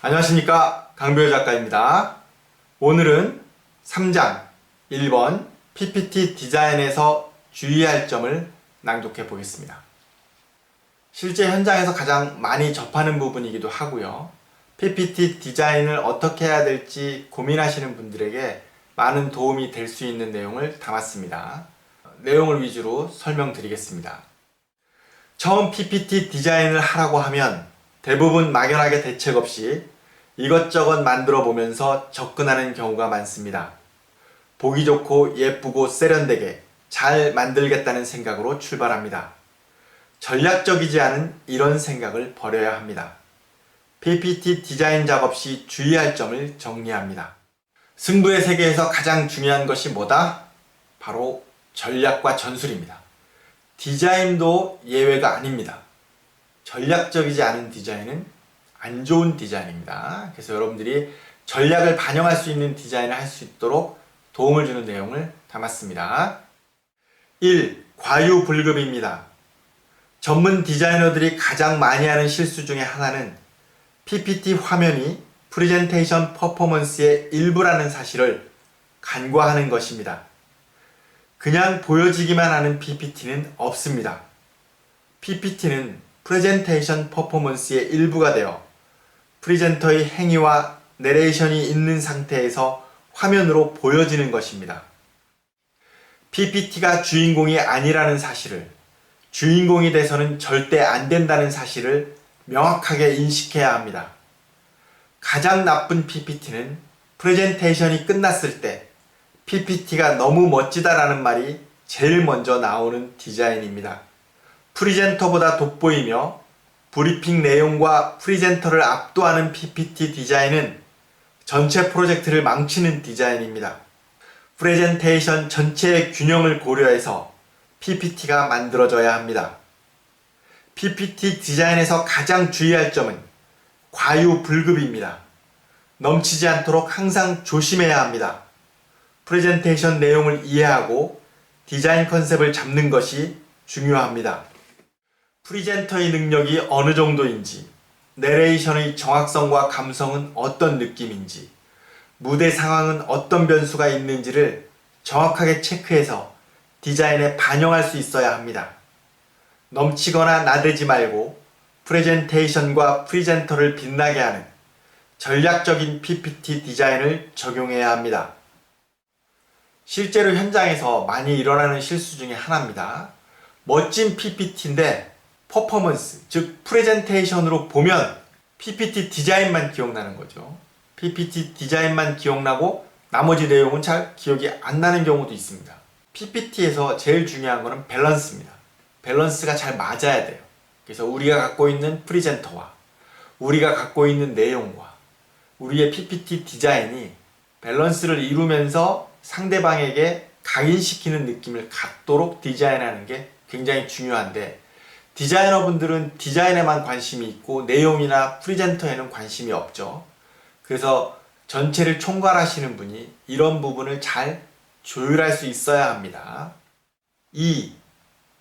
안녕하십니까, 강배우 작가입니다. 오늘은 3장 1번 PPT 디자인에서 주의할 점을 낭독해 보겠습니다. 실제 현장에서 가장 많이 접하는 부분이기도 하고요. PPT 디자인을 어떻게 해야 될지 고민하시는 분들에게 많은 도움이 될 수 있는 내용을 담았습니다. 내용을 위주로 설명드리겠습니다. 처음 PPT 디자인을 하라고 하면 대부분 막연하게 대책 없이 이것저것 만들어 보면서 접근하는 경우가 많습니다. 보기 좋고 예쁘고 세련되게 잘 만들겠다는 생각으로 출발합니다. 전략적이지 않은 이런 생각을 버려야 합니다. PPT 디자인 작업 시 주의할 점을 정리합니다. 승부의 세계에서 가장 중요한 것이 뭐다? 바로 전략과 전술입니다. 디자인도 예외가 아닙니다. 전략적이지 않은 디자인은 안 좋은 디자인입니다. 그래서 여러분들이 전략을 반영할 수 있는 디자인을 할 수 있도록 도움을 주는 내용을 담았습니다. 1. 과유불급입니다. 전문 디자이너들이 가장 많이 하는 실수 중에 하나는 PPT 화면이 프레젠테이션 퍼포먼스의 일부라는 사실을 간과하는 것입니다. 그냥 보여지기만 하는 PPT는 없습니다. PPT는 프레젠테이션 퍼포먼스의 일부가 되어 프리젠터의 행위와 내레이션이 있는 상태에서 화면으로 보여지는 것입니다. PPT가 주인공이 아니라는 사실을, 주인공이 돼서는 절대 안 된다는 사실을 명확하게 인식해야 합니다. 가장 나쁜 PPT는 프레젠테이션이 끝났을 때 PPT가 너무 멋지다라는 말이 제일 먼저 나오는 디자인입니다. 프리젠터보다 돋보이며 브리핑 내용과 프리젠터를 압도하는 PPT 디자인은 전체 프로젝트를 망치는 디자인입니다. 프레젠테이션 전체의 균형을 고려해서 PPT가 만들어져야 합니다. PPT 디자인에서 가장 주의할 점은 과유불급입니다. 넘치지 않도록 항상 조심해야 합니다. 프레젠테이션 내용을 이해하고 디자인 컨셉을 잡는 것이 중요합니다. 프리젠터의 능력이 어느 정도인지, 내레이션의 정확성과 감성은 어떤 느낌인지, 무대 상황은 어떤 변수가 있는지를 정확하게 체크해서 디자인에 반영할 수 있어야 합니다. 넘치거나 나대지 말고 프레젠테이션과 프리젠터를 빛나게 하는 전략적인 PPT 디자인을 적용해야 합니다. 실제로 현장에서 많이 일어나는 실수 중에 하나입니다. 멋진 PPT인데 퍼포먼스, 즉 프레젠테이션으로 보면 PPT 디자인만 기억나는 거죠. PPT 디자인만 기억나고 나머지 내용은 잘 기억이 안 나는 경우도 있습니다. PPT에서 제일 중요한 거는 밸런스입니다. 밸런스가 잘 맞아야 돼요. 그래서 우리가 갖고 있는 프리젠터와 우리가 갖고 있는 내용과 우리의 PPT 디자인이 밸런스를 이루면서 상대방에게 각인시키는 느낌을 갖도록 디자인하는 게 굉장히 중요한데, 디자이너분들은 디자인에만 관심이 있고 내용이나 프리젠터에는 관심이 없죠. 그래서 전체를 총괄하시는 분이 이런 부분을 잘 조율할 수 있어야 합니다. 2.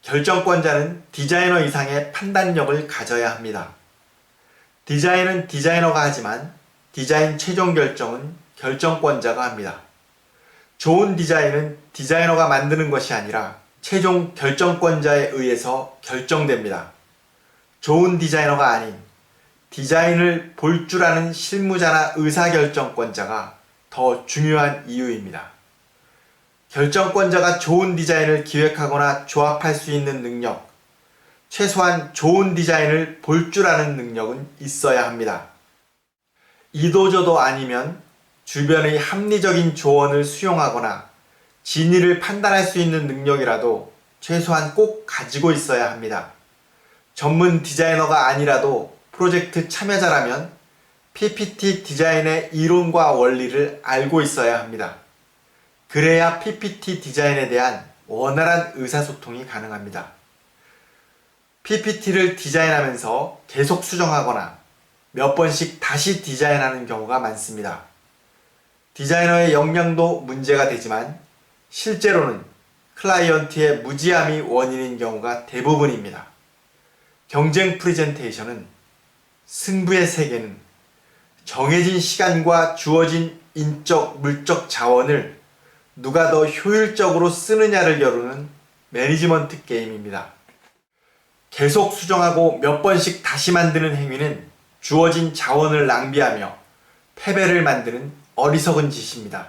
결정권자는 디자이너 이상의 판단력을 가져야 합니다. 디자인은 디자이너가 하지만 디자인 최종 결정은 결정권자가 합니다. 좋은 디자인은 디자이너가 만드는 것이 아니라 최종 결정권자에 의해서 결정됩니다. 좋은 디자이너가 아닌 디자인을 볼 줄 아는 실무자나 의사결정권자가 더 중요한 이유입니다. 결정권자가 좋은 디자인을 기획하거나 조합할 수 있는 능력, 최소한 좋은 디자인을 볼 줄 아는 능력은 있어야 합니다. 이도저도 아니면 주변의 합리적인 조언을 수용하거나 진위를 판단할 수 있는 능력이라도 최소한 꼭 가지고 있어야 합니다. 전문 디자이너가 아니라도 프로젝트 참여자라면 PPT 디자인의 이론과 원리를 알고 있어야 합니다. 그래야 PPT 디자인에 대한 원활한 의사소통이 가능합니다. PPT를 디자인하면서 계속 수정하거나 몇 번씩 다시 디자인하는 경우가 많습니다. 디자이너의 역량도 문제가 되지만 실제로는 클라이언트의 무지함이 원인인 경우가 대부분입니다. 경쟁 프레젠테이션은 승부의 세계는 정해진 시간과 주어진 인적, 물적 자원을 누가 더 효율적으로 쓰느냐를 겨루는 매니지먼트 게임입니다. 계속 수정하고 몇 번씩 다시 만드는 행위는 주어진 자원을 낭비하며 패배를 만드는 어리석은 짓입니다.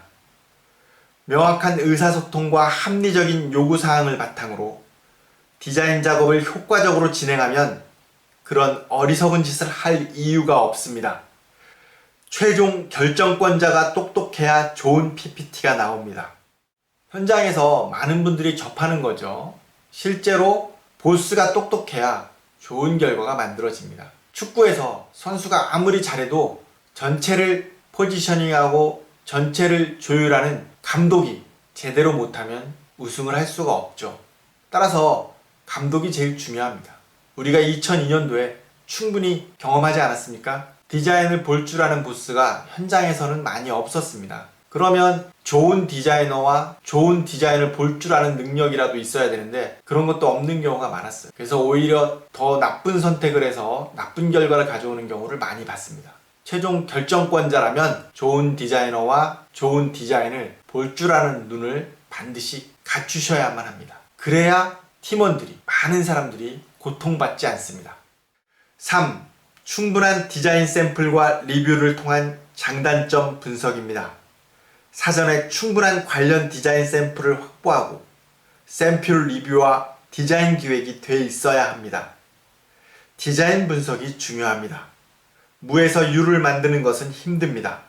명확한 의사소통과 합리적인 요구사항을 바탕으로 디자인 작업을 효과적으로 진행하면 그런 어리석은 짓을 할 이유가 없습니다. 최종 결정권자가 똑똑해야 좋은 PPT가 나옵니다. 현장에서 많은 분들이 접하는 거죠. 실제로 보스가 똑똑해야 좋은 결과가 만들어집니다. 축구에서 선수가 아무리 잘해도 전체를 포지셔닝하고 전체를 조율하는 감독이 제대로 못하면 우승을 할 수가 없죠. 따라서 감독이 제일 중요합니다. 우리가 2002년도에 충분히 경험하지 않았습니까? 디자인을 볼 줄 아는 보스가 현장에서는 많이 없었습니다. 그러면 좋은 디자이너와 좋은 디자인을 볼 줄 아는 능력이라도 있어야 되는데 그런 것도 없는 경우가 많았어요. 그래서 오히려 더 나쁜 선택을 해서 나쁜 결과를 가져오는 경우를 많이 봤습니다. 최종 결정권자라면 좋은 디자이너와 좋은 디자인을 볼 줄 아는 눈을 반드시 갖추셔야만 합니다. 그래야 팀원들이, 많은 사람들이 고통받지 않습니다. 3. 충분한 디자인 샘플과 리뷰를 통한 장단점 분석입니다. 사전에 충분한 관련 디자인 샘플을 확보하고 샘플 리뷰와 디자인 기획이 돼 있어야 합니다. 디자인 분석이 중요합니다. 무에서 유를 만드는 것은 힘듭니다.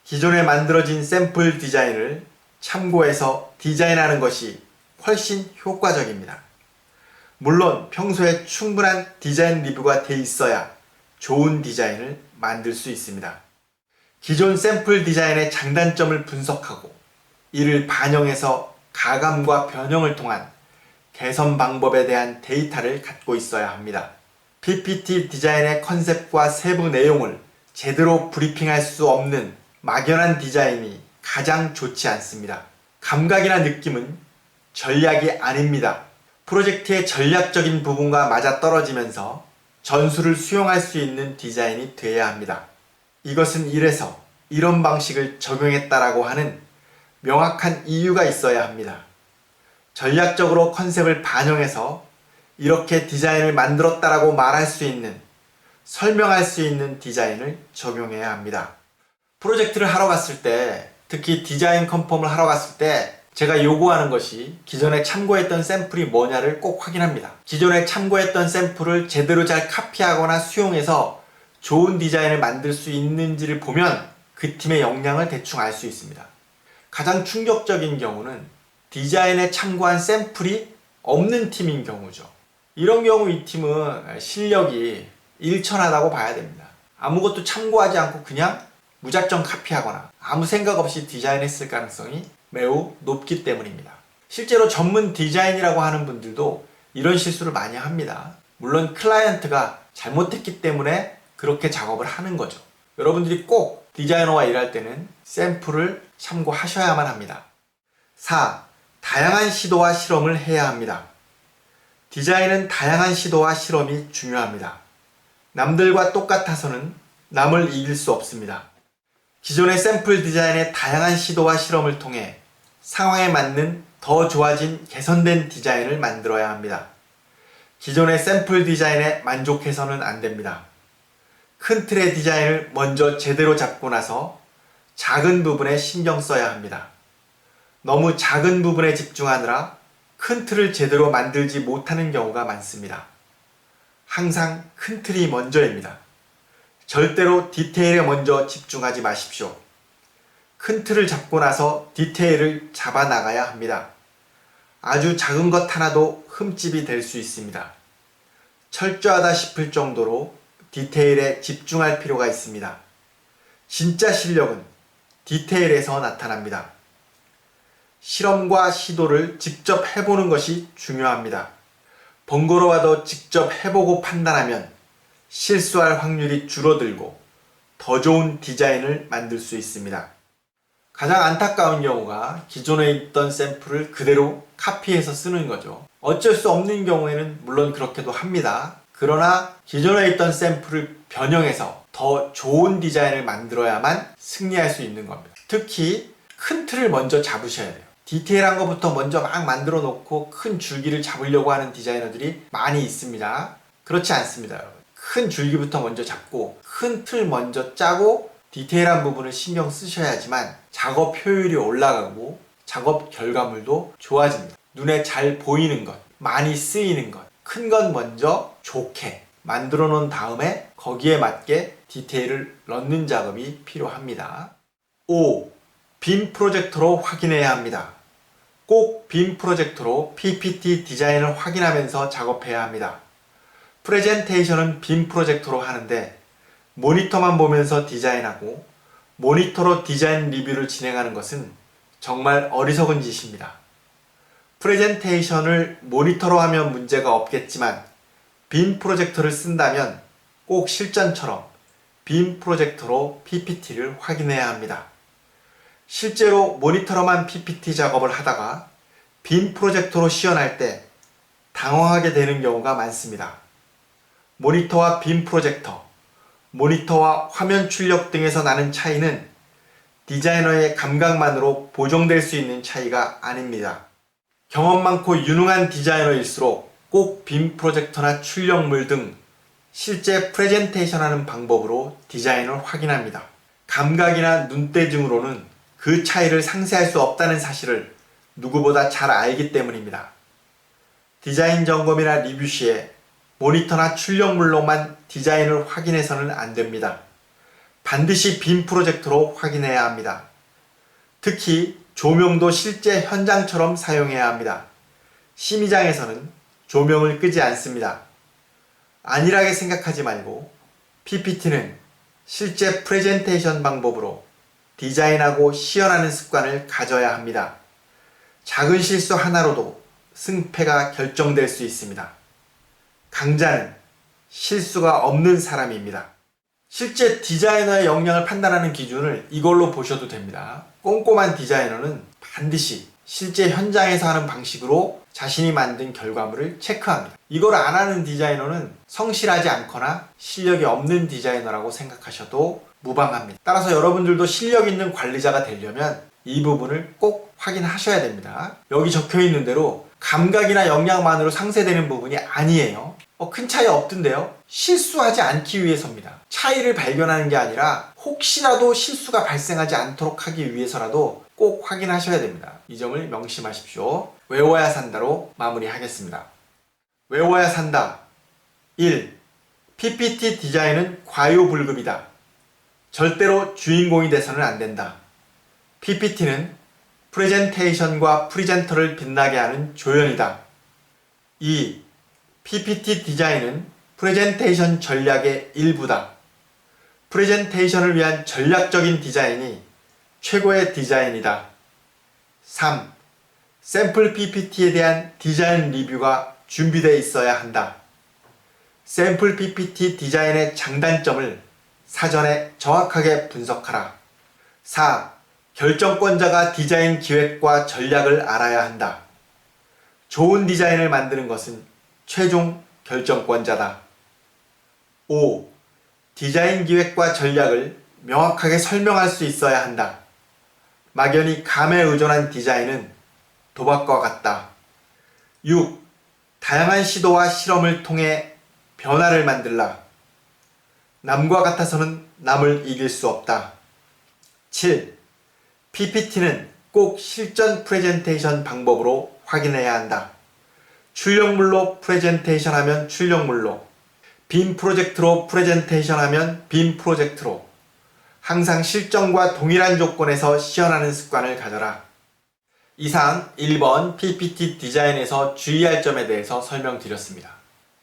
기존에 만들어진 샘플 디자인을 참고해서 디자인하는 것이 훨씬 효과적입니다. 물론 평소에 충분한 디자인 리뷰가 돼 있어야 좋은 디자인을 만들 수 있습니다. 기존 샘플 디자인의 장단점을 분석하고 이를 반영해서 가감과 변형을 통한 개선 방법에 대한 데이터를 갖고 있어야 합니다. PPT 디자인의 컨셉과 세부 내용을 제대로 브리핑할 수 없는 막연한 디자인이 가장 좋지 않습니다. 감각이나 느낌은 전략이 아닙니다. 프로젝트의 전략적인 부분과 맞아떨어지면서 전술을 수용할 수 있는 디자인이 돼야 합니다. 이것은 이래서 이런 방식을 적용했다라고 하는 명확한 이유가 있어야 합니다. 전략적으로 컨셉을 반영해서 이렇게 디자인을 만들었다라고 말할 수 있는, 설명할 수 있는 디자인을 적용해야 합니다. 프로젝트를 하러 갔을 때, 특히 디자인 컨펌을 하러 갔을 때 제가 요구하는 것이 기존에 참고했던 샘플이 뭐냐를 꼭 확인합니다. 기존에 참고했던 샘플을 제대로 잘 카피하거나 수용해서 좋은 디자인을 만들 수 있는지를 보면 그 팀의 역량을 대충 알 수 있습니다. 가장 충격적인 경우는 디자인에 참고한 샘플이 없는 팀인 경우죠. 이런 경우 이 팀은 실력이 일천하다고 봐야 됩니다. 아무것도 참고하지 않고 그냥 무작정 카피하거나 아무 생각 없이 디자인했을 가능성이 매우 높기 때문입니다. 실제로 전문 디자인이라고 하는 분들도 이런 실수를 많이 합니다. 물론 클라이언트가 잘못했기 때문에 그렇게 작업을 하는 거죠. 여러분들이 꼭 디자이너와 일할 때는 샘플을 참고하셔야만 합니다. 4. 다양한 시도와 실험을 해야 합니다. 디자인은 다양한 시도와 실험이 중요합니다. 남들과 똑같아서는 남을 이길 수 없습니다. 기존의 샘플 디자인의 다양한 시도와 실험을 통해 상황에 맞는 더 좋아진 개선된 디자인을 만들어야 합니다. 기존의 샘플 디자인에 만족해서는 안 됩니다. 큰 틀의 디자인을 먼저 제대로 잡고 나서 작은 부분에 신경 써야 합니다. 너무 작은 부분에 집중하느라 큰 틀을 제대로 만들지 못하는 경우가 많습니다. 항상 큰 틀이 먼저입니다. 절대로 디테일에 먼저 집중하지 마십시오. 큰 틀을 잡고 나서 디테일을 잡아 나가야 합니다. 아주 작은 것 하나도 흠집이 될 수 있습니다. 철저하다 싶을 정도로 디테일에 집중할 필요가 있습니다. 진짜 실력은 디테일에서 나타납니다. 실험과 시도를 직접 해보는 것이 중요합니다. 번거로워도 직접 해보고 판단하면 실수할 확률이 줄어들고 더 좋은 디자인을 만들 수 있습니다. 가장 안타까운 경우가 기존에 있던 샘플을 그대로 카피해서 쓰는 거죠. 어쩔 수 없는 경우에는 물론 그렇게도 합니다. 그러나 기존에 있던 샘플을 변형해서 더 좋은 디자인을 만들어야만 승리할 수 있는 겁니다. 특히 큰 틀을 먼저 잡으셔야 돼요. 디테일한 것부터 먼저 막 만들어 놓고 큰 줄기를 잡으려고 하는 디자이너들이 많이 있습니다. 그렇지 않습니다, 여러분. 큰 줄기부터 먼저 잡고 큰 틀 먼저 짜고 디테일한 부분을 신경 쓰셔야지만 작업 효율이 올라가고 작업 결과물도 좋아집니다. 눈에 잘 보이는 것, 많이 쓰이는 것, 큰 건 먼저 좋게 만들어 놓은 다음에 거기에 맞게 디테일을 넣는 작업이 필요합니다. 5. 빔 프로젝터로 확인해야 합니다. 꼭 빔 프로젝터로 PPT 디자인을 확인하면서 작업해야 합니다. 프레젠테이션은 빔 프로젝터로 하는데 모니터만 보면서 디자인하고 모니터로 디자인 리뷰를 진행하는 것은 정말 어리석은 짓입니다. 프레젠테이션을 모니터로 하면 문제가 없겠지만 빔 프로젝터를 쓴다면 꼭 실전처럼 빔 프로젝터로 PPT를 확인해야 합니다. 실제로 모니터로만 PPT 작업을 하다가 빔 프로젝터로 시연할 때 당황하게 되는 경우가 많습니다. 모니터와 빔 프로젝터, 모니터와 화면 출력 등에서 나는 차이는 디자이너의 감각만으로 보정될 수 있는 차이가 아닙니다. 경험 많고 유능한 디자이너일수록 꼭 빔 프로젝터나 출력물 등 실제 프레젠테이션 하는 방법으로 디자인을 확인합니다. 감각이나 눈대중으로는 그 차이를 상쇄할 수 없다는 사실을 누구보다 잘 알기 때문입니다. 디자인 점검이나 리뷰 시에 모니터나 출력물로만 디자인을 확인해서는 안 됩니다. 반드시 빔 프로젝터로 확인해야 합니다. 특히 조명도 실제 현장처럼 사용해야 합니다. 심의장에서는 조명을 끄지 않습니다. 안일하게 생각하지 말고 PPT는 실제 프레젠테이션 방법으로 디자인하고 시연하는 습관을 가져야 합니다. 작은 실수 하나로도 승패가 결정될 수 있습니다. 강자는 실수가 없는 사람입니다. 실제 디자이너의 역량을 판단하는 기준을 이걸로 보셔도 됩니다. 꼼꼼한 디자이너는 반드시 실제 현장에서 하는 방식으로 자신이 만든 결과물을 체크합니다. 이걸 안 하는 디자이너는 성실하지 않거나 실력이 없는 디자이너라고 생각하셔도 무방합니다. 따라서 여러분들도 실력 있는 관리자가 되려면 이 부분을 꼭 확인하셔야 됩니다. 여기 적혀 있는 대로 감각이나 역량만으로 상쇄되는 부분이 아니에요. 큰 차이 없던데요? 실수하지 않기 위해서입니다. 차이를 발견하는 게 아니라 혹시라도 실수가 발생하지 않도록 하기 위해서라도 꼭 확인하셔야 됩니다. 이 점을 명심하십시오. 외워야 산다로 마무리하겠습니다. 외워야 산다. 1. PPT 디자인은 과유불급이다. 절대로 주인공이 돼서는 안 된다. PPT는 프레젠테이션과 프리젠터를 빛나게 하는 조연이다. 2. PPT 디자인은 프레젠테이션 전략의 일부다. 프레젠테이션을 위한 전략적인 디자인이 최고의 디자인이다. 3. 샘플 PPT에 대한 디자인 리뷰가 준비되어 있어야 한다. 샘플 PPT 디자인의 장단점을 사전에 정확하게 분석하라. 4. 결정권자가 디자인 기획과 전략을 알아야 한다. 좋은 디자인을 만드는 것은 최종 결정권자다. 5. 디자인 기획과 전략을 명확하게 설명할 수 있어야 한다. 막연히 감에 의존한 디자인은 도박과 같다. 6. 다양한 시도와 실험을 통해 변화를 만들라. 남과 같아서는 남을 이길 수 없다. 7. PPT는 꼭 실전 프레젠테이션 방법으로 확인해야 한다. 출력물로 프레젠테이션 하면 출력물로, 빔 프로젝트로 프레젠테이션 하면 빔 프로젝트로, 항상 실전과 동일한 조건에서 시연하는 습관을 가져라. 이상 1번 PPT 디자인에서 주의할 점에 대해서 설명드렸습니다.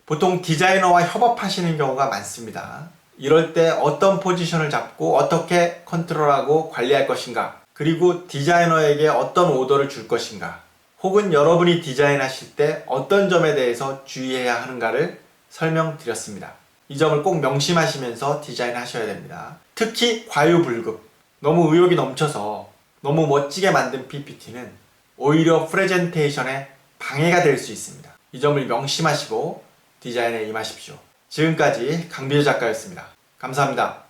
보통 디자이너와 협업하시는 경우가 많습니다. 이럴 때 어떤 포지션을 잡고 어떻게 컨트롤하고 관리할 것인가, 그리고 디자이너에게 어떤 오더를 줄 것인가, 혹은 여러분이 디자인하실 때 어떤 점에 대해서 주의해야 하는가를 설명드렸습니다. 이 점을 꼭 명심하시면서 디자인하셔야 됩니다. 특히 과유불급, 너무 의욕이 넘쳐서 너무 멋지게 만든 PPT는 오히려 프레젠테이션에 방해가 될 수 있습니다. 이 점을 명심하시고 디자인에 임하십시오. 지금까지 강비주 작가였습니다. 감사합니다.